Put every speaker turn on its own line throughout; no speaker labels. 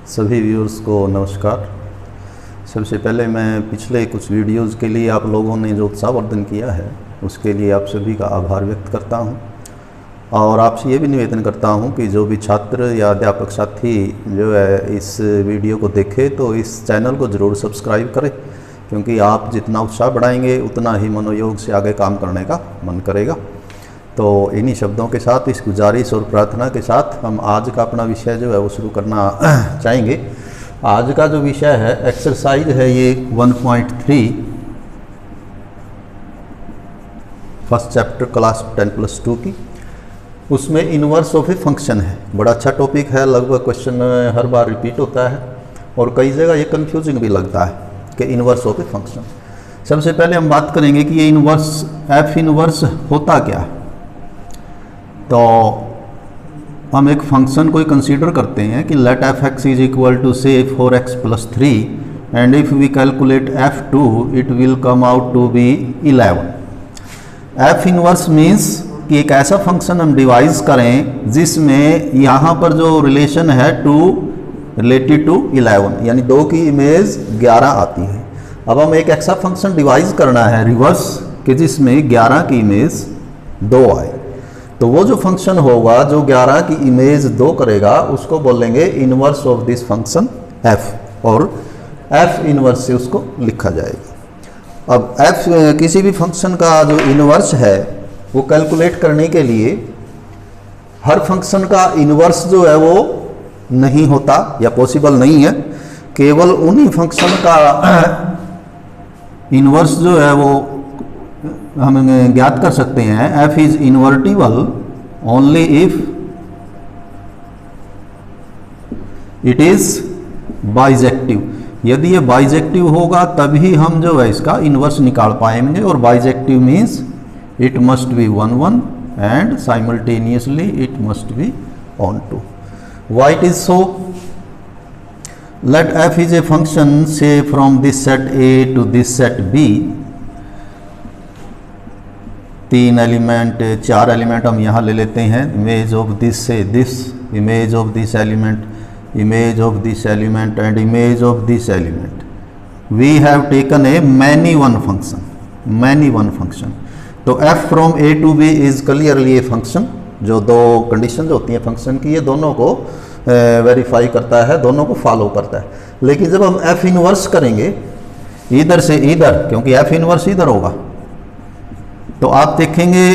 सभी व्यूअर्स को नमस्कार। सबसे पहले मैं पिछले कुछ वीडियोज़ के लिए आप लोगों ने जो उत्साहवर्धन किया है उसके लिए आप सभी का आभार व्यक्त करता हूं और आपसे ये भी निवेदन करता हूं कि जो भी छात्र या अध्यापक साथी जो है इस वीडियो को देखे तो इस चैनल को ज़रूर सब्सक्राइब करें, क्योंकि आप जितना उत्साह बढ़ाएंगे उतना ही मनोयोग से आगे काम करने का मन करेगा। तो इन्हीं शब्दों के साथ, इस गुजारिश और प्रार्थना के साथ हम आज का अपना विषय जो है वो शुरू करना चाहेंगे। आज का जो विषय है एक्सरसाइज है ये 1.3 फर्स्ट चैप्टर क्लास 10+2 की। उसमें इनवर्स ऑफ ए फंक्शन है। बड़ा अच्छा टॉपिक है, लगभग क्वेश्चन हर बार रिपीट होता है और कई जगह ये कंफ्यूजिंग भी लगता है कि इनवर्स ऑफ ए फंक्शन। सबसे पहले हम बात करेंगे कि ये इनवर्स एफ इनवर्स होता क्या है। तो हम एक फंक्शन को कंसीडर करते हैं कि let F x is equal to say 4x+3 and if we calculate f2 it will come out to be 11। F inverse means कि एक ऐसा फंक्शन हम डिवाइस करें जिसमें यहाँ पर जो रिलेशन है 2 रिलेटेड टू 11, यानी 2 की इमेज 11 आती है। अब हम एक ऐसा फंक्शन डिवाइस करना है रिवर्स कि जिसमें 11 की इमेज 2 आए। तो वो जो फंक्शन होगा जो 11 की इमेज 2 करेगा उसको बोलेंगे inverse of this function f, और f इनवर्स से उसको लिखा जाएगा। अब f किसी भी फंक्शन का जो इनवर्स है वो कैलकुलेट करने के लिए हर फंक्शन का इनवर्स जो है वो नहीं होता या पॉसिबल नहीं है। केवल उन्हीं फंक्शन का इनवर्स जो है वो हम ज्ञात कर सकते हैं। f is invertible only if it is bijective. यदि ये बाइजेक्टिव होगा तभी हम जो है इसका इनवर्स निकाल पाएंगे, और bijective means it must be 1 1 and simultaneously it must be on 2। Why it is so? Let f is a function say from this set A to this set B। 3 element 4 element हम यहाँ ले लेते हैं। Image of this से this, image of this element, image of this element and image of this element. We have taken a many one function. तो f from A to B is clearly a function. जो दो condition होती हैं function की, ये दोनों को verify करता है, दोनों को फॉलो करता है। लेकिन जब हम f इनवर्स करेंगे इधर से इधर, क्योंकि f इनवर्स इधर होगा, तो आप देखेंगे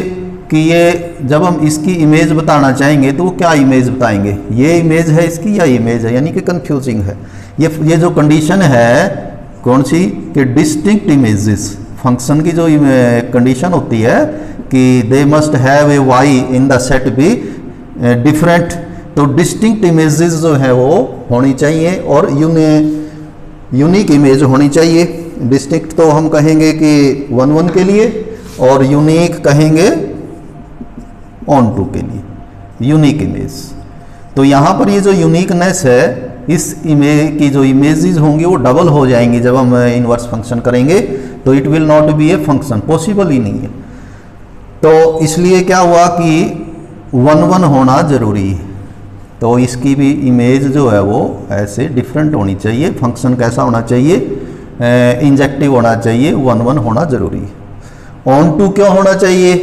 कि ये जब हम इसकी इमेज बताना चाहेंगे तो वो क्या इमेज बताएंगे, ये इमेज है इसकी या इमेज है, यानी कि कंफ्यूजिंग है। ये जो कंडीशन है कौन सी कि डिस्टिंक्ट इमेजेस, फंक्शन की जो कंडीशन होती है कि they must have a Y in the set B different. तो डिस्टिंक्ट इमेजेस जो है वो होनी चाहिए और यूनिक इमेज होनी चाहिए। डिस्टिंक्ट तो हम कहेंगे कि 1 1 के लिए, और यूनिक कहेंगे ऑन 2 के लिए, यूनिक इमेज। तो यहाँ पर ये जो यूनिकनेस है, इस इमेज की जो इमेजेस होंगी वो डबल हो जाएंगी जब हम इनवर्स फंक्शन करेंगे। तो it will not be a function, possible ही नहीं है। तो इसलिए क्या हुआ कि 1 1 होना जरूरी है। तो इसकी भी इमेज जो है वो ऐसे डिफरेंट होनी चाहिए। फंक्शन कैसा होना चाहिए, इंजेक्टिव होना चाहिए, 1 1 होना जरूरी है। ऑन 2 क्यों होना चाहिए?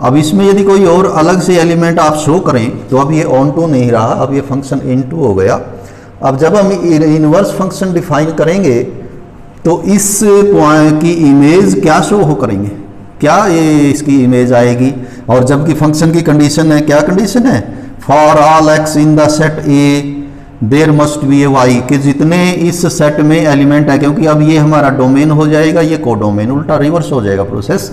अब इसमें यदि कोई और अलग से एलिमेंट आप शो करें तो अब ये ऑन 2 नहीं रहा, अब ये फंक्शन इन 2 हो गया। अब जब हम इनवर्स फंक्शन डिफाइन करेंगे तो इस पॉइंट की इमेज क्या शो हो करेंगे, क्या ये इसकी इमेज आएगी। और जबकि फंक्शन की कंडीशन है, क्या कंडीशन है, for all X in the set A there must be a Y, कि जितने इस सेट में एलिमेंट है, क्योंकि अब ये हमारा डोमेन हो जाएगा, ये कोडोमेन, उल्टा रिवर्स हो जाएगा प्रोसेस।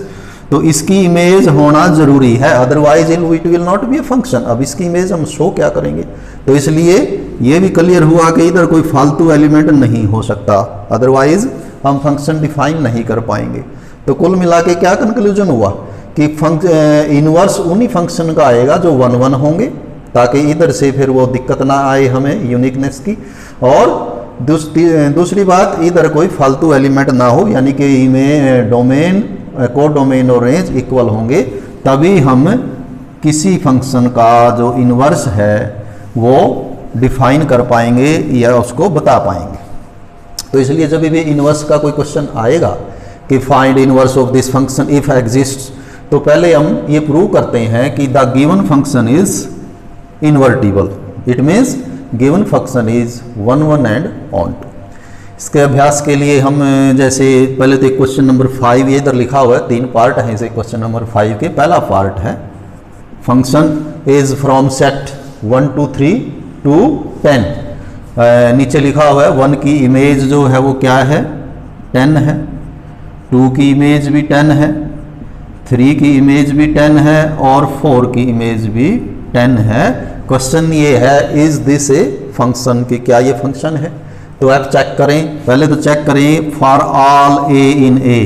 तो इसकी इमेज होना जरूरी है, otherwise it will not be a function. अब इसकी इमेज हम शो क्या करेंगे, तो इसलिए ये भी क्लियर हुआ कि इधर कोई फालतू एलिमेंट नहीं हो सकता, अदरवाइज हम फंक्शन डिफाइन नहीं कर पाएंगे। तो कुल मिला के क्या कंक्लूजन हुआ कि इनवर्स उन्हीं फंक्शन का आएगा जो 1 1 होंगे, ताकि इधर से फिर वो दिक्कत ना आए हमें यूनिकनेस की। और दूसरी बात, इधर कोई फालतू एलिमेंट ना हो, यानी कि डोमेन, कोडोमेन और रेंज इक्वल होंगे, तभी हम किसी फंक्शन का जो इनवर्स है वो डिफाइन कर पाएंगे या उसको बता पाएंगे। तो इसलिए जब भी इनवर्स का कोई क्वेश्चन आएगा कि find inverse of this function if exist, तो पहले हम ये प्रूव करते हैं कि the given function is invertible. It means given function is 1 1 and onto. इसके अभ्यास के लिए हम जैसे पहले तो क्वेश्चन नंबर 5 ये इधर लिखा हुआ है, 3 पार्ट हैं इसे क्वेश्चन नंबर 5 के। पहला पार्ट है function is from set 1 2 3 to 10। नीचे लिखा हुआ है 1 की इमेज जो है वो क्या है, 10 है, 2 की इमेज भी 10 है, 3 की इमेज भी 10 है और 4 की इमेज भी 10 है। क्वेश्चन ये है इज दिस ए फंक्शन, कि क्या ये फंक्शन है। तो आप चेक करें, पहले तो चेक करें फॉर ऑल ए इन ए,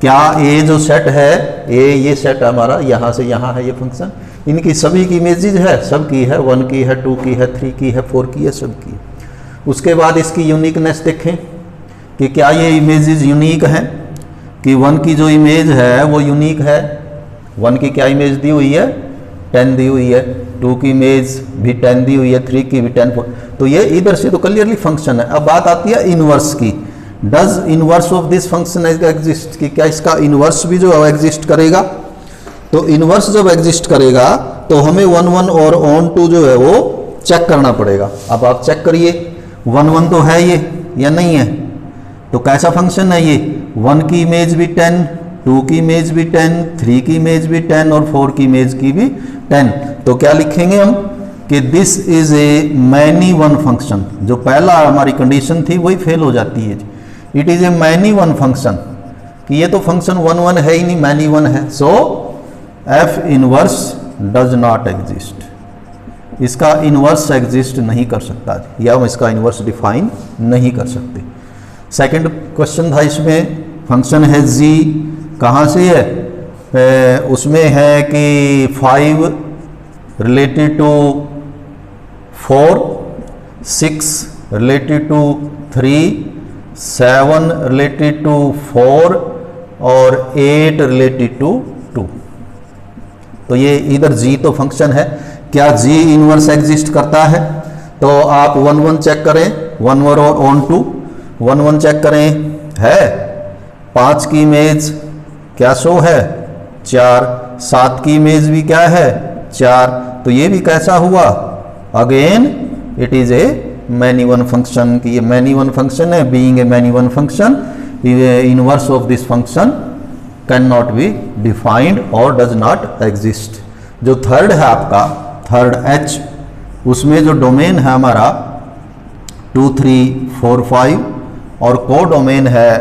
क्या ए जो सेट है, ए ये सेट हमारा यहाँ से यहाँ है ये फंक्शन, इनकी सभी की इमेजेज है, सब की है, 1 की है, 2 की है, 3 की है, 4 की है, सब की है। उसके बाद इसकी यूनिकनेस देखें कि क्या ये इमेजेस यूनिक हैं, कि 1 की जो इमेज है वो यूनिक है। 1 की क्या इमेज दी हुई है, 10 दी हुई है, 2 की इमेज भी 10 दी हुई है, 3 की भी 10, तो ये इधर से तो क्लियरली फंक्शन है। अब बात आती है इनवर्स की, does inverse of this function exist, कि क्या इसका इनवर्स भी जो है एग्जिस्ट करेगा। तो इनवर्स जब एग्जिस्ट करेगा तो हमें 1 1 और ऑन टू जो है वो चेक करना पड़ेगा। अब आप चेक करिए 1 1 तो है ये या नहीं है, तो कैसा फंक्शन है ये, 1 की इमेज भी 10, 2 की इमेज भी 10, 3 की इमेज भी 10 और 4 की इमेज की भी 10। तो क्या लिखेंगे हम कि this is a many one function. जो पहला हमारी कंडीशन थी वही फेल हो जाती है। It is a many one function, कि ये तो फंक्शन 1 1 है ही नहीं, मैनी वन है। So F inverse does not exist, इसका इनवर्स एग्जिस्ट नहीं कर सकता, या हम इसका इनवर्स डिफाइन नहीं कर सकते। सेकंड क्वेश्चन था इसमें, फंक्शन है जी, कहाँ से है, उसमें है कि 5 related to 4, 6 related to 3, 7 related to 4 और 8 रिलेटेड टू 2। तो ये इधर जी तो फंक्शन है, क्या जी इनवर्स एग्जिस्ट करता है। तो आप 1 1 चेक करें, 1 1 और ऑन टू, 1 1 चेक करें, है 5 की इमेज क्या शो है, 4, 7 की इमेज भी क्या है, 4। तो ये भी कैसा हुआ, again it is a many one function, कि ये मैनी वन फंक्शन है। Being a many one function, inverse of this function can not be defined और डज नॉट एग्जिस्ट। जो थर्ड है आपका, थर्ड एच, उसमें जो डोमेन है हमारा 2 3 4 5 और को डोमेन है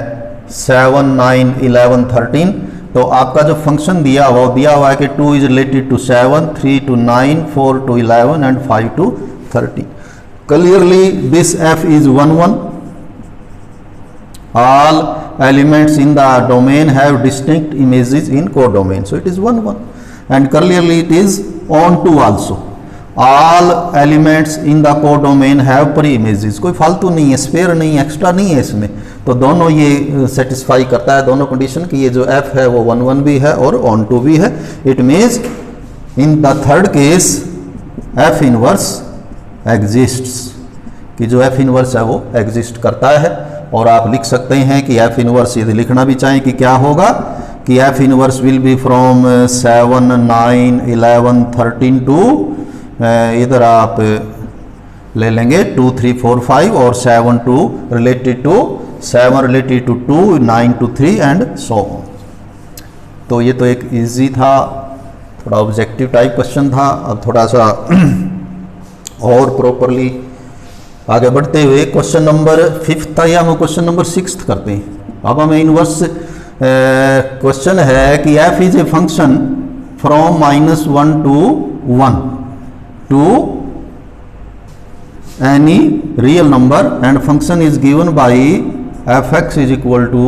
7 9 11 13। तो आपका जो फंक्शन दिया हुआ है कि 2 is related to 7, 3 to 9, 4 to 11 and 5 to 30। Clearly this F is 1 1। All elements in the domain have distinct images in codomain, so it is 1 1 and clearly it is onto also. All elements in the codomain have preimages, कोई फालतू नहीं है, spare नहीं है, extra नहीं है इसमें। तो दोनों ये सेटिस्फाई करता है दोनों कंडीशन की, ये जो एफ है वो 1 1 भी है और ऑन टू भी है। It means in the third case F inverse exists, कि जो एफ इनवर्स है वो एग्जिस्ट करता है। और आप लिख सकते हैं कि एफ इनवर्स, यदि लिखना भी चाहें कि क्या होगा, कि F inverse will be from 7 9 11 13 to, इधर आप ले लेंगे 2 3 4 5 और 7 2 related to 7 related to 2, 9 to 3 and so on. तो ये तो एक इजी था, थोड़ा ऑब्जेक्टिव टाइप क्वेश्चन था। अब थोड़ा सा और प्रॉपरली आगे बढ़ते हुए क्वेश्चन नंबर 5 था, या हम क्वेश्चन नंबर 6 करते हैं। अब हमें इनवर्स क्वेश्चन है कि F is a function from -1 to 1 to any real number and function is given by fx is equal to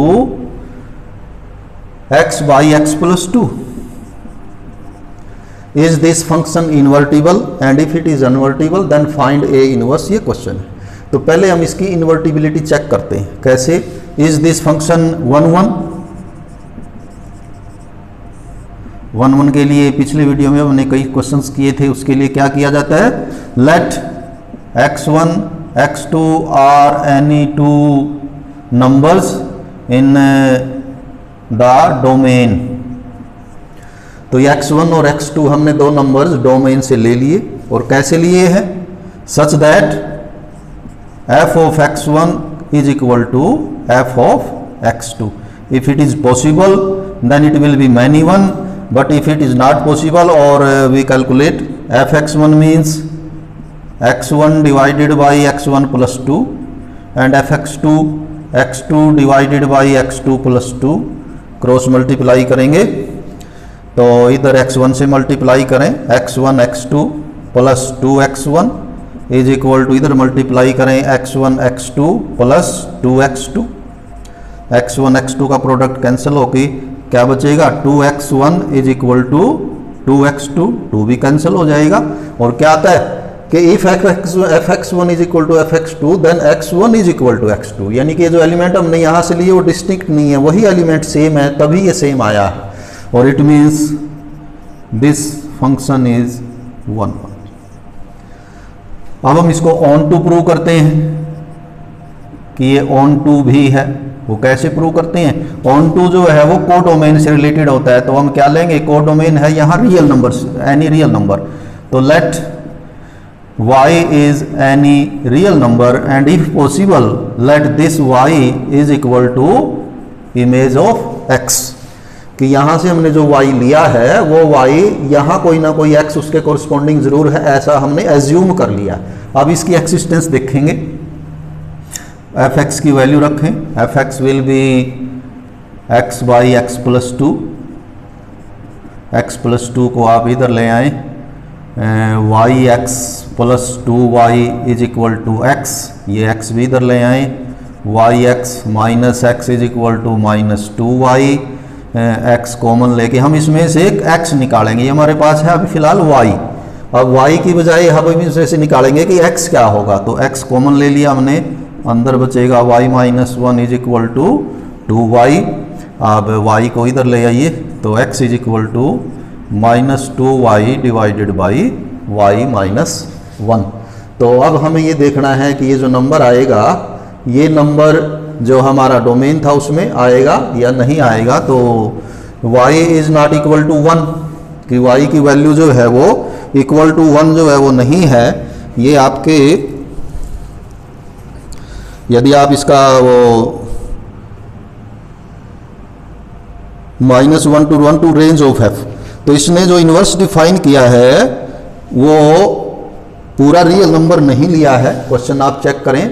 x by x plus 2. Is this function invertible and if it is invertible then find a inverse, ये question है। तो पहले हम इसकी इन्वर्टिबिलिटी check करते हैं, कैसे। Is this function 1 1, 1 1 के लिए पिछले वीडियो में हमने कई क्वेश्चंस किए थे, उसके लिए क्या किया जाता है, late x1 x2 are any two numbers in the domain। तो ये x1 और x2 हमने दो नंबर्स डोमेन से ले लिए, और कैसे लिए हैं? Such that f of x1 is equal to f of x2। if it is possible then it will be many one, but if it is not possible, or we calculate fx1 means x1 divided by x1 plus 2 and fx2 x2 divided by x2 plus 2, cross multiply करेंगे तो इधर x1 से multiply करें, x1 x2 plus 2x1 is equal to, इधर multiply करें x1 x2 plus 2x2, x1 x2 का product cancel होके क्या बचेगा? 2x1 is equal to 2x2, 2 भी कैंसिल हो जाएगा। और क्या आता है कि if fx1 is equal to fx2 then x1 is equal to x2, यानी कि जो एलिमेंट हमने यहाँ से लिए वो डिस्टिंक्ट नहीं है, वही एलिमेंट सेम है, तभी ये सेम आया है। और it means this function is 1। अब हम इसको ऑन टू प्रूव करते हैं कि ये ऑन टू भी है। वो कैसे प्रूव करते हैं? ऑन टू जो है वो कोडोमेन से रिलेटेड होता है, तो हम क्या लेंगे? कोडोमेन है यहाँ real number, any real number, तो late y is any real number and if possible let this y is equal to image of x। कि यहाँ से हमने जो y लिया है वो y यहाँ कोई ना कोई x उसके कोरस्पॉन्डिंग जरूर है, ऐसा हमने एज्यूम कर लिया। अब इसकी एक्सिस्टेंस देखेंगे, fx की वैल्यू रखें, fx will be x by X plus 2, x plus 2 को आप इधर ले आए, Y X plus 2y is equal to x, ये x भी इधर ले आए, Y X minus X is equal to minus 2y, x common लेके हम इसमें से एक x निकालेंगे, ये हमारे पास है अभी फिलहाल y। अब y की बजाय हम इसमें से निकालेंगे कि x क्या होगा, तो x कॉमन ले लिया हमने, अंदर बचेगा y minus 1 is equal to 2y। अब y को इधर ले आइए तो x is equal to minus 2y divided by y minus 1। तो अब हमें ये देखना है कि ये जो नंबर आएगा, ये नंबर जो हमारा डोमेन था उसमें आएगा या नहीं आएगा। तो y is not equal to 1, कि y की वैल्यू जो है वो इक्वल टू 1 जो है वो नहीं है। ये आपके, यदि आप इसका वो minus 1 to range of f, तो इसने जो इन्वर्स डिफाइन किया है वो पूरा रियल नंबर नहीं लिया है। क्वेश्चन आप चेक करें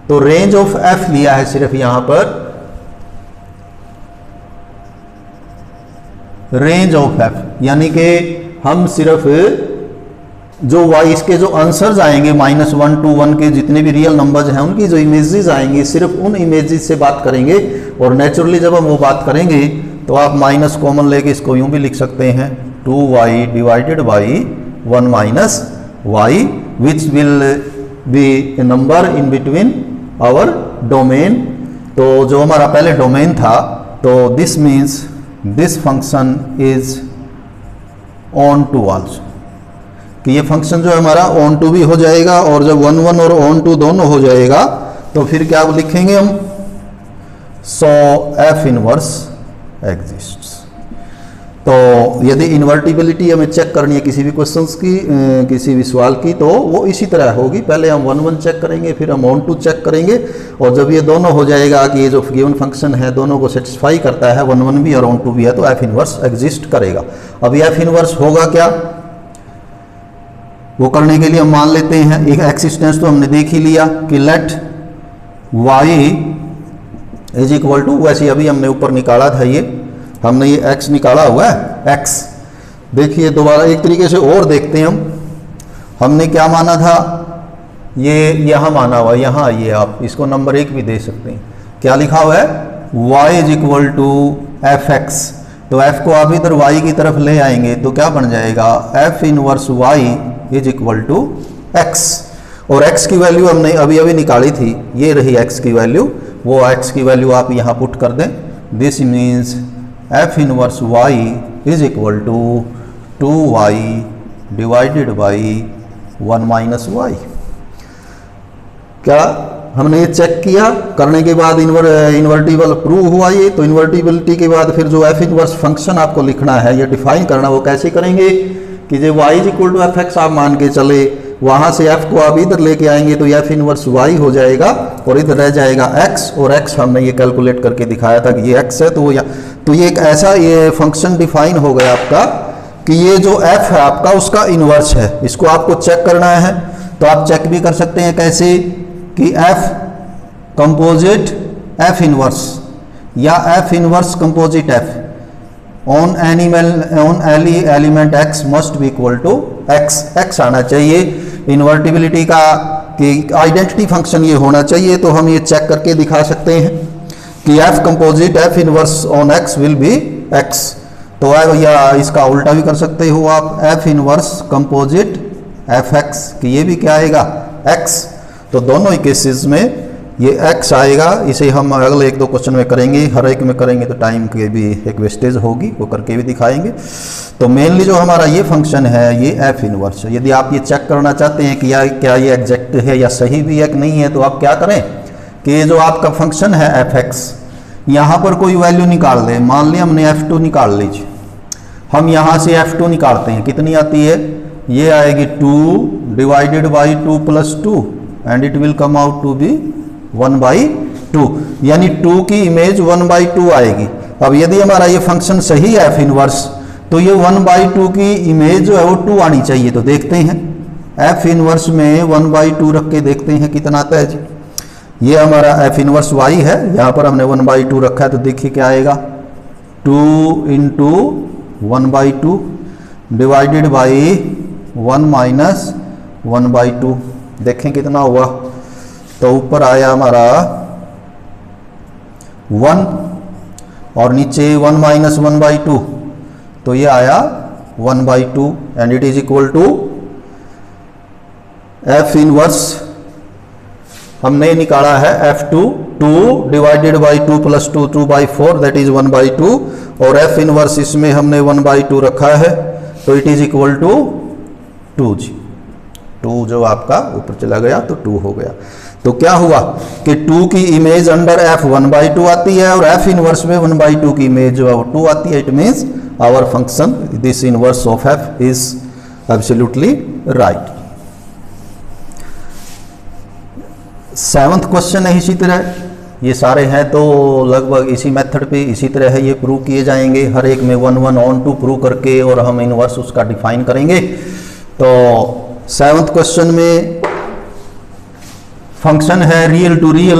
तो रेंज ऑफ f लिया है सिर्फ यहां पर, रेंज ऑफ f, यानी कि हम सिर्फ जो y इसके जो आंसर्स आएंगे माइनस 1 to 1 के जितने भी रियल नंबर्स हैं उनकी जो इमेजेस आएंगी सिर्फ उन इमेजेस से बात करेंगे। और नेचुरली जब हम वो बात करेंगे तो आप माइनस कॉमन लेके इसको यूं भी लिख सकते हैं 2y divided by 1 minus y, which will be a number in between our domain. तो जो हमारा पहले डोमेन था, तो this means this function is onto also, कि ये फंक्शन जो है हमारा ऑन टू भी हो जाएगा, और जब 1 1 और ऑन टू दोनों हो जाएगा तो फिर क्या लिखेंगे हम? सो f इनवर्स एग्जिस्ट्स। तो यदि इन्वर्टिबिलिटी हमें चेक करनी है किसी भी क्वेश्चंस की, किसी भी सवाल की, तो वो इसी तरह होगी। पहले हम 1 1 चेक करेंगे, फिर हम ऑन टू चेक करेंगे, और जब ये दोनों हो जाएगा कि ये जो गिवन फंक्शन है दोनों को सेटिस्फाई करता है, 1 1 भी और ऑन टू भी है, तो f इनवर्स एग्जिस्ट करेगा। अब ये f इनवर्स होगा क्या, वो करने के लिए हम मान लेते हैं एक एक्सिस्टेंस तो हमने देख ही लिया कि let y is equal to, वैसे अभी हमने ऊपर निकाला था, ये हमने ये x निकाला हुआ है x। देखिए दोबारा एक तरीके से और देखते हैं हमने क्या माना था, ये यहाँ माना हुआ, यहाँ आइए आप इसको नंबर 1 भी दे सकते हैं। क्या लिखा हुआ है? y is equal to fx। तो f को आप इधर y की तरफ ले आएंगे तो क्या बन जाएगा? f inverse y is equal to x। और x की वैल्यू हमने अभी अभी निकाली थी, ये रही x की वैल्यू, वो x की वैल्यू आप यहाँ पुट कर दें। This means f inverse y is equal to 2y divided by 1 minus y। क्या हमने ये चेक किया, करने के बाद इन्वर्टिबल प्रूव हुआ ये। तो इन्वर्टिबिलिटी के बाद फिर जो एफ इनवर्स फंक्शन आपको लिखना है, ये डिफाइन करना, वो कैसे करेंगे कि जो y is equal to f x आप मान के चले, वहाँ से f को आप इधर लेके आएंगे तो एफ इनवर्स y हो जाएगा और इधर रह जाएगा x, और x हमने ये कैलकुलेट करके दिखाया था कि ये x है। तो ये एक ऐसा ये फंक्शन डिफाइन हो गया आपका कि ये जो f है आपका उसका इन्वर्स है। इसको आपको चेक करना है तो आप चेक भी कर सकते हैं कैसे कि f कंपोजिट f इनवर्स या f inverse composite f on any element x must be equal to x आना चाहिए। इन्वर्टिबिलिटी का कि आइडेंटिटी फंक्शन ये होना चाहिए। तो हम ये चेक करके दिखा सकते हैं कि f composite f inverse on x will be x। तो या इसका उल्टा भी कर सकते हो आप, f inverse composite F x कि ये भी क्या आएगा x। तो दोनों ही केसेस में ये x आएगा। इसे हम अगले एक दो क्वेश्चन में करेंगे, हर एक में करेंगे तो टाइम की भी एक वेस्टेज होगी, वो करके भी दिखाएंगे। तो मेनली जो हमारा ये फंक्शन है ये f इनवर्स है। यदि आप ये चेक करना चाहते हैं कि क्या ये एग्जैक्ट है या सही भी है कि नहीं है, तो आप क्या करें कि ये जो आपका फंक्शन है एफ एक्स, यहाँ पर कोई वैल्यू निकाल दें। मान लिया हमने f2 निकाल लीजिए, हम यहाँ से f2 निकालते हैं, कितनी आती है, ये आएगी 2 divided by 2 plus 2 and it will come out to be 1/2, यानी 2 की इमेज 1/2 आएगी। अब यदि हमारा ये फंक्शन सही है एफ इनवर्स, तो ये 1/2 की इमेज जो है वो 2 आनी चाहिए। तो देखते हैं एफ इनवर्स में 1/2 रख के देखते हैं कितना आता है जी। ये हमारा एफ इनवर्स y है, यहाँ पर हमने 1/2 रखा है, तो देखिए क्या आएगा 2 इंटू 1/2 डिवाइडेड बाई 1 माइनस 1/2, देखें कितना हुआ। तो ऊपर आया हमारा 1 और नीचे 1 माइनस 1/2, तो ये आया 1/2 and it is equal to f inverse हमने निकाला है f2 2 divided by 2 plus 2 2/4 that is 1/2, और f इनवर्स इसमें हमने 1/2 रखा है, तो इट इज इक्वल टू 2 जी। 2 जो आपका ऊपर चला गया तो 2 हो गया। तो क्या हुआ कि 2 की इमेज अंडर f 1/2 आती है और f इनवर्स में 1/2 की इमेज जो है वो 2 आती है। It means our function this inverse of f is absolutely right. 7th question है इसी तरह, ये सारे हैं तो लगभग इसी मेथड पे इसी तरह है ये प्रूव किए जाएंगे, हर एक में 1 1 ऑन टू प्रूव करके और हम इनवर्स उसका डिफाइन करेंगे। तो 7th क्वेश्चन में फंक्शन है रियल टू रियल,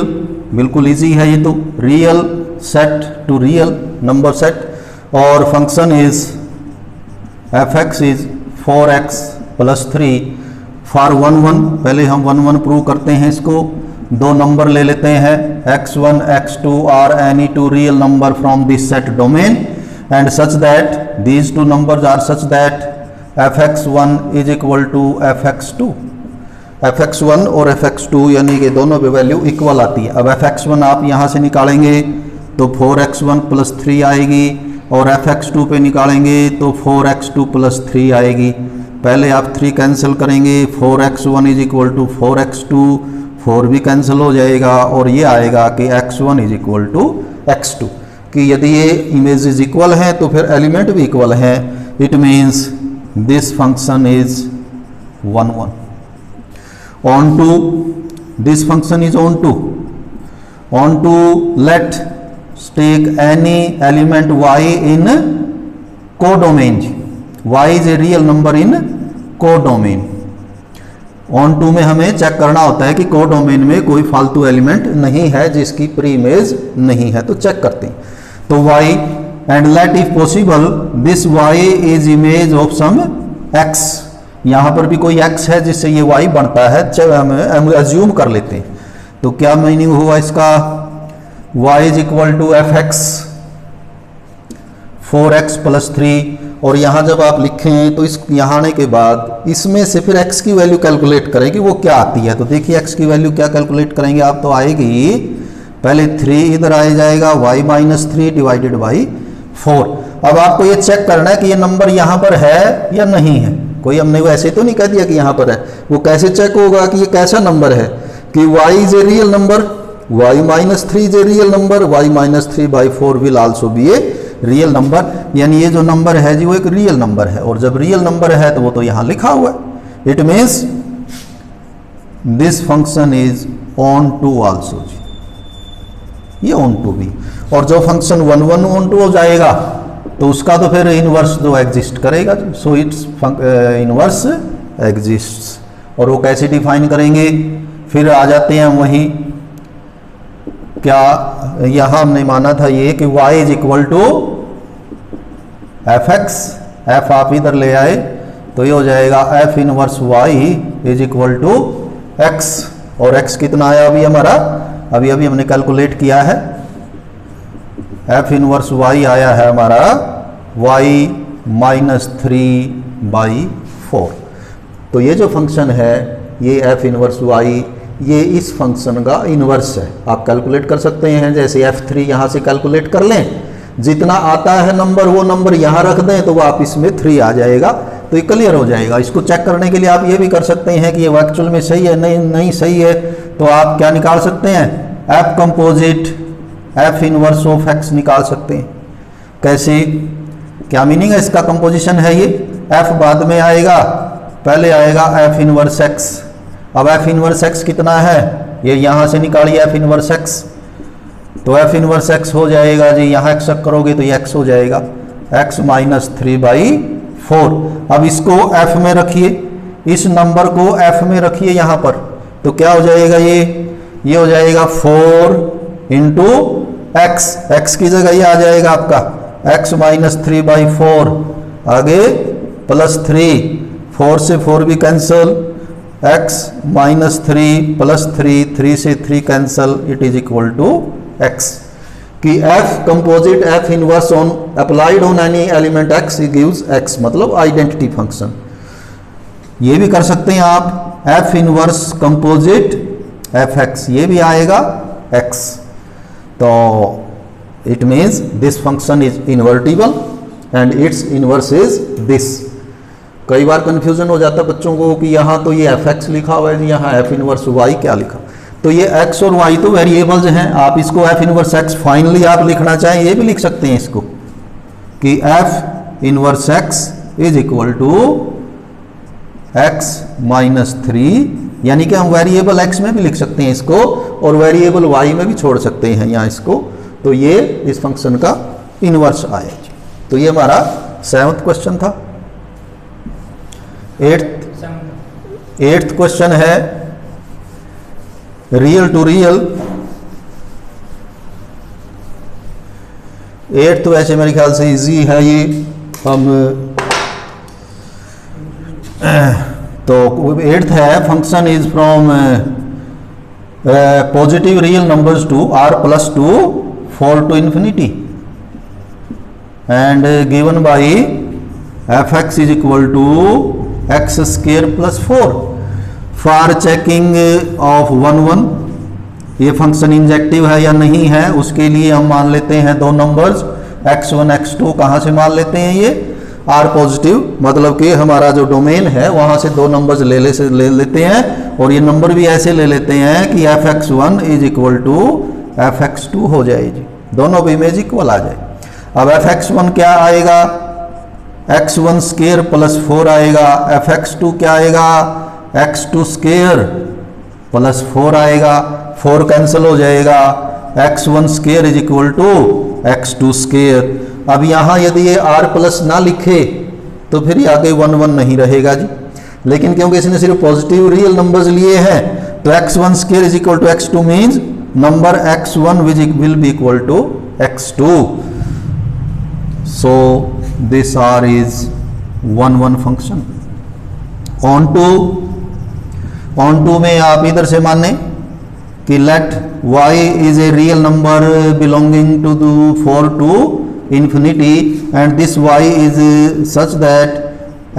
बिल्कुल इजी है ये तो, real set to real number set, और function is F x is 4x + 3 for 1 1। पहले हम 1 1 प्रूव करते हैं इसको। 2 नंबर ले लेते हैं x1 x2 are any 2 real number from this set domain and such that these 2 numbers are such that fx1 is equal to fx2। fx1 और fx2 यानी कि दोनों पे वैल्यू इक्वल आती है। अब fx1 आप यहाँ से निकालेंगे तो 4x1 + 3 आएगी, और fx2 पे निकालेंगे तो 4x2 + 3 आएगी। पहले आप 3 कैंसिल करेंगे, 4x1 is equal to 4x2, 4 भी कैंसिल हो जाएगा, और ये आएगा कि x1 is equal to x2 कि यदि ये इमेजेस इक्वल हैं तो फिर एलिमेंट भी इक्वल हैं। It means this function is 1 1 on to this function is on to let take any element y in codomain। y is a real number in codomain। on to में हमें check करना होता है कि codomain में कोई फालतू एलिमेंट नहीं है जिसकी प्री इमेज नहीं है, तो चेक करते हैं। तो y and let if possible this y is image of some x, यहाँ पर भी कोई x है जिससे ये y बनता है, हम एज्यूम कर लेते हैं। तो क्या मीनिंग हुआ इसका, y is equal to f x 4x + 3, और यहाँ जब आप लिखें तो इस यहाँ आने के बाद इसमें से फिर x की वैल्यू कैलकुलेट करें कि वो क्या आती है। तो देखिए x की वैल्यू क्या कैलकुलेट करेंगे आप, तो आएगी पहले 3 इधर आ जाएगा y - 3 डिवाइडेड बाई 4। अब आपको ये चेक करना है कि ये नंबर यहाँ पर है या नहीं है। कोई हमने वो ऐसे तो नहीं कह दिया कि यहाँ पर है, वो कैसे चेक होगा कि ये कैसा नंबर है कि y is a real number, y minus 3 is a real number, y minus 3/4 will also be a real number। यानी ये जो नंबर है जी वो एक रियल नंबर है, और जब रियल नंबर है तो वो तो यहाँ लिखा हुआ है। It means this function is onto also जी, ये ऑन टू भी। और जो फंक्शन 1 1 ऑन टू हो जाएगा तो उसका तो फिर इनवर्स तो एग्जिस्ट करेगा, सो इट्स इनवर्स एग्जिस्ट। और वो कैसे डिफाइन करेंगे, फिर आ जाते हैं हम वही, क्या यहां हमने माना था ये कि y is equal to f x, f आप इधर ले आए तो ये हो जाएगा f inverse y is equal to x। और x कितना आया अभी हमारा, अभी हमने कैलकुलेट किया है, एफ इनवर्स y आया है हमारा y माइनस 3/4। तो ये जो फंक्शन है ये एफ इनवर्स y, ये इस फंक्शन का इनवर्स है। आप कैलकुलेट कर सकते हैं, जैसे f3 यहाँ से कैलकुलेट कर लें, जितना आता है नंबर वो नंबर यहाँ रख दें तो वापिस में 3 आ जाएगा, तो ये क्लियर हो जाएगा। इसको चेक करने के लिए आप ये भी कर सकते हैं कि ये एक्चुअल में सही है नहीं सही है, तो आप क्या निकाल सकते हैं, F composite F inverse of x निकाल सकते हैं। कैसे, क्या मीनिंग है इसका, कंपोजिशन है ये, एफ बाद में आएगा, पहले आएगा एफ इनवर्स एक्स। अब एफ इनवर्स एक्स कितना है, ये यहाँ से निकालिए एफ इनवर्स एक्स, तो एफ इनवर्स एक्स हो जाएगा जी, यहाँ एक्स करोगे तो ये एक्स हो जाएगा, एक्स माइनस 3/4। अब इसको एफ में रखिए, इस नंबर को एफ में रखिए यहाँ पर, तो क्या हो जाएगा ये हो जाएगा 4 इंटू एक्स, एक्स की जगह ये आ जाएगा आपका एक्स माइनस 3/4, आगे प्लस 3, 4 से 4 भी कैंसल, x माइनस 3 प्लस 3 से 3 cancel, it is equal to x। कि f composite f inverse on applied on any element x gives x, मतलब आइडेंटिटी फंक्शन। ये भी कर सकते हैं आप, f इनवर्स कंपोजिट fx, ये भी आएगा x। तो it means this function is invertible and it's inverse is this. कई बार कंफ्यूजन हो जाता है बच्चों को कि यहाँ तो ये एफ एक्स लिखा हुआ है जी, यहाँ एफ इनवर्स वाई क्या लिखा, तो ये एक्स और वाई तो वेरिएबल्स हैं। आप इसको एफ इनवर्स एक्स फाइनली आप लिखना चाहें ये भी लिख सकते हैं इसको, कि F inverse x is equal to x minus 3, यानी कि हम वेरिएबल एक्स में भी लिख सकते हैं इसको, और वेरिएबल वाई में भी छोड़ सकते हैं यहाँ इसको, तो ये इस फंक्शन का इनवर्स आया। तो ये हमारा 7वां क्वेश्चन था। 8th क्वेश्चन है रियल टू रियल। 8th तो वैसे मेरे ख्याल से इजी है ये, हम तो 8th है function is from positive real numbers to r plus 2 4 to infinity and given by fx is equal to x square plus 4 for checking of 1 1 ये फंक्शन इंजेक्टिव है या नहीं है, उसके लिए हम मान लेते हैं दो नंबर्स x1 x2, कहाँ से मान लेते हैं ये r पॉजिटिव, मतलब कि हमारा जो डोमेन है वहाँ से दो नंबर्स ले लेते हैं, और ये नंबर भी ऐसे ले लेते हैं कि fx1 is equal to fx2 हो जाएगी, दोनों भी इमेज इक्वल आ जाए। अब fx1 क्या आएगा, x1 स्क्वायर प्लस 4 आएगा, fx2 क्या आएगा, x2 स्क्वायर प्लस 4 आएगा, 4 कैंसिल हो जाएगा, x1 square is equal to x2 square. अब यहाँ यदि ये r प्लस ना लिखे तो फिर आगे 1 1 नहीं रहेगा जी, लेकिन क्योंकि इसने सिर्फ पॉजिटिव रियल नंबर्स लिए हैं तो x1 square is equal to x2 means number x1 will be equal to x2। So this r is 1 1 function. Onto में आप इधर से माने कि let y is a real number belonging to 4 to infinity and this y is such that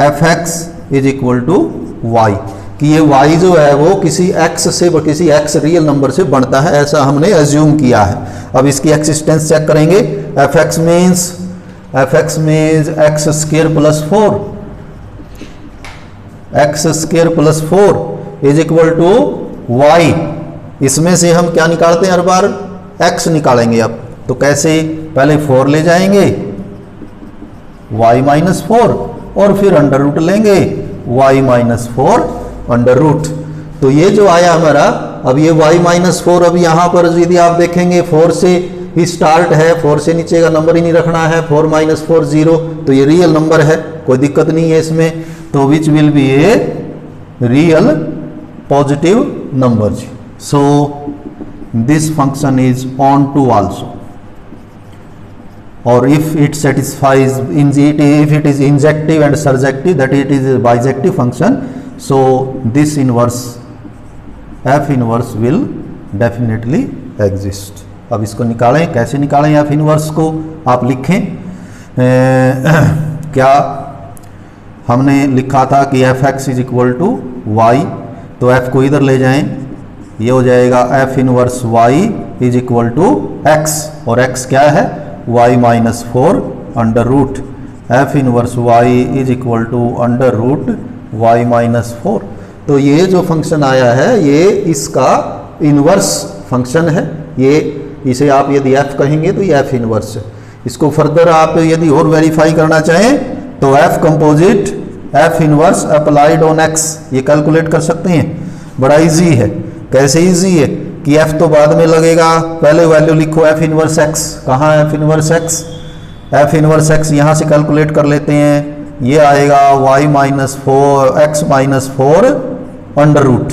fx is equal to y, कि ये y जो है वो किसी x से किसी x रियल नंबर से बनता है, ऐसा हमने एज्यूम किया है। अब इसकी एक्सिस्टेंस चेक करेंगे, fx means x square plus 4, x square plus 4 is equal to y, इसमें से हम क्या निकालते हैं हर बार, x निकालेंगे। अब तो कैसे, पहले 4 ले जाएंगे y माइनस 4 और फिर अंडर रूट लेंगे y माइनस 4 अंडर रूट। तो ये जो आया हमारा, अब ये y माइनस 4, अब यहाँ पर यदि आप देखेंगे 4 से ही स्टार्ट है, 4 से नीचे का नंबर ही नहीं रखना है, 4 माइनस 4 0, तो ये रियल नंबर है, कोई दिक्कत नहीं है इसमें। तो which will be a real positive number. So this function is onto also, or if it satisfies if it is injective and surjective, that it is a bijective function, so this inverse f inverse will definitely exist। अब इसको निकालें, कैसे निकालें f inverse को, आप लिखें क्या हमने लिखा था कि f x is equal to y, तो f को इधर ले जाएं, ये हो जाएगा f inverse y is equal to x, और x क्या है, y minus 4 under root, f inverse y is equal to under root y minus 4। तो ये जो फंक्शन आया है ये इसका इनवर्स फंक्शन है, ये इसे आप यदि f कहेंगे तो ये f इनवर्स है। इसको फर्दर आप यदि और वेरीफाई करना चाहें तो f composite f inverse applied on x, ये कैलकुलेट कर सकते हैं, बड़ा इजी है। कैसे इजी है कि f तो बाद में लगेगा, पहले वैल्यू लिखो f इनवर्स x, कहाँ है f inverse x, f inverse x यहाँ से कैलकुलेट कर लेते हैं, ये आएगा y minus 4 x minus 4 under root,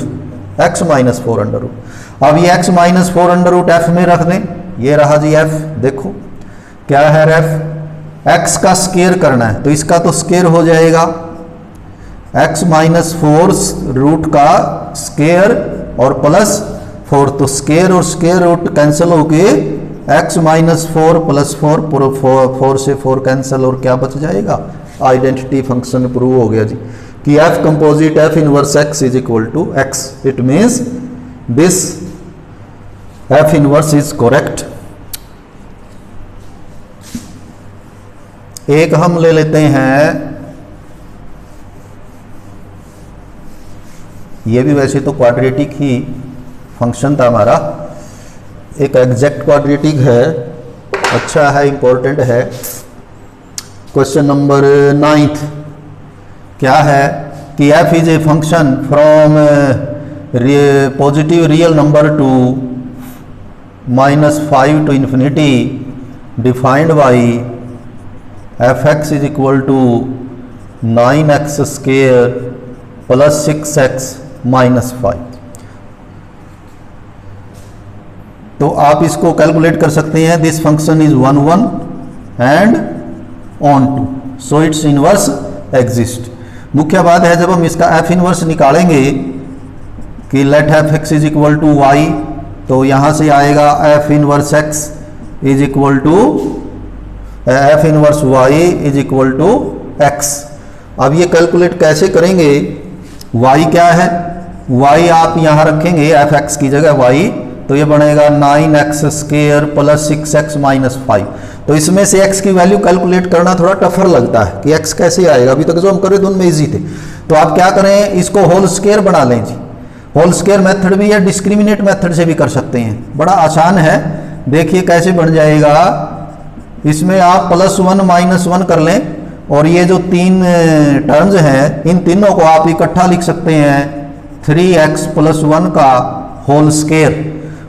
x minus 4 under root. अब ये x minus 4 under root f में रख दें, ये रहा जी f, देखो क्या है f, x का स्केयर करना है तो इसका तो स्केयर हो जाएगा, x माइनस 4 रूट का स्केयर और प्लस 4, तो स्केयर और स्केयर रूट कैंसिल होके x माइनस 4 प्लस 4 से 4 कैंसिल, और क्या बच जाएगा, आइडेंटिटी फंक्शन प्रूव हो गया जी कि f composite f inverse x is equal to x। It means this f inverse is correct. एक हम ले लेते हैं, ये भी वैसे तो क्वाड्रेटिक ही फंक्शन था हमारा, एक एग्जैक्ट क्वाड्रेटिक है, अच्छा है, इंपॉर्टेंट है। क्वेश्चन नंबर 9 क्या है कि f इज a function from positive real number to -5 to infinity defined by f x is equal to 9x square plus 6x minus 5। तो आप इसको कैलकुलेट कर सकते हैं, this function is 1 1 and onto, so its inverse exist. मुख्य बात है जब हम इसका एफ इनवर्स निकालेंगे कि let F x is equal to y, तो यहां से आएगा f inverse x is equal to f inverse y is equal to x. अब ये कैलकुलेट कैसे करेंगे, y क्या है, y आप यहाँ रखेंगे एफ एक्स की जगह y, तो ये बनेगा 9x square plus 6x minus 5। तो इसमें से x की वैल्यू कैलकुलेट करना थोड़ा टफर लगता है कि x कैसे आएगा, अभी तक जो हम करे तो उनमें ईजी थे। तो आप क्या करें, इसको होल स्क्वायर बना लें जी, होल स्क्वायर मेथड भी या डिस्क्रिमिनेट मेथड से भी कर सकते हैं, बड़ा आसान है। देखिए कैसे बन जाएगा, इसमें आप +1 -1 कर लें, और ये जो 3 टर्म्स हैं इन तीनों को आप इकट्ठा लिख सकते हैं 3x + 1 का होल स्क्वायर,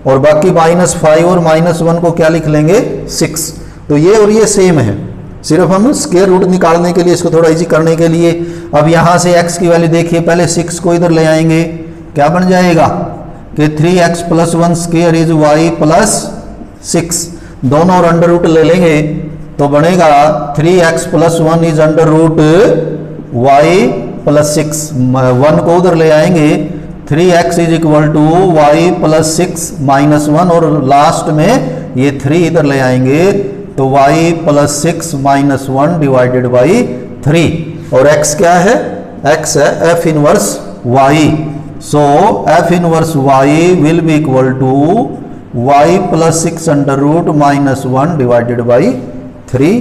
और बाकी -5 और -1 को क्या लिख लेंगे 6। तो ये और ये सेम है, सिर्फ हम स्क्वायर रूट निकालने के लिए, इसको थोड़ा इजी करने के लिए अब यहाँ से x की वैल्यू देखिए, पहले 6 को इधर ले आएंगे, क्या बन जाएगा कि 3x + 1 square is y plus 6, दोनों और अंडर रूट ले लेंगे तो बनेगा 3x + 1 is under root y plus 6, 1 को उधर ले आएंगे 3x is equal to y plus 6 minus 1, और लास्ट में ये 3 इधर ले आएंगे तो y plus 6 minus 1 divided by 3, और x क्या है, x है f inverse y। So f inverse y will be equal to y plus 6 under root -1 divided by 3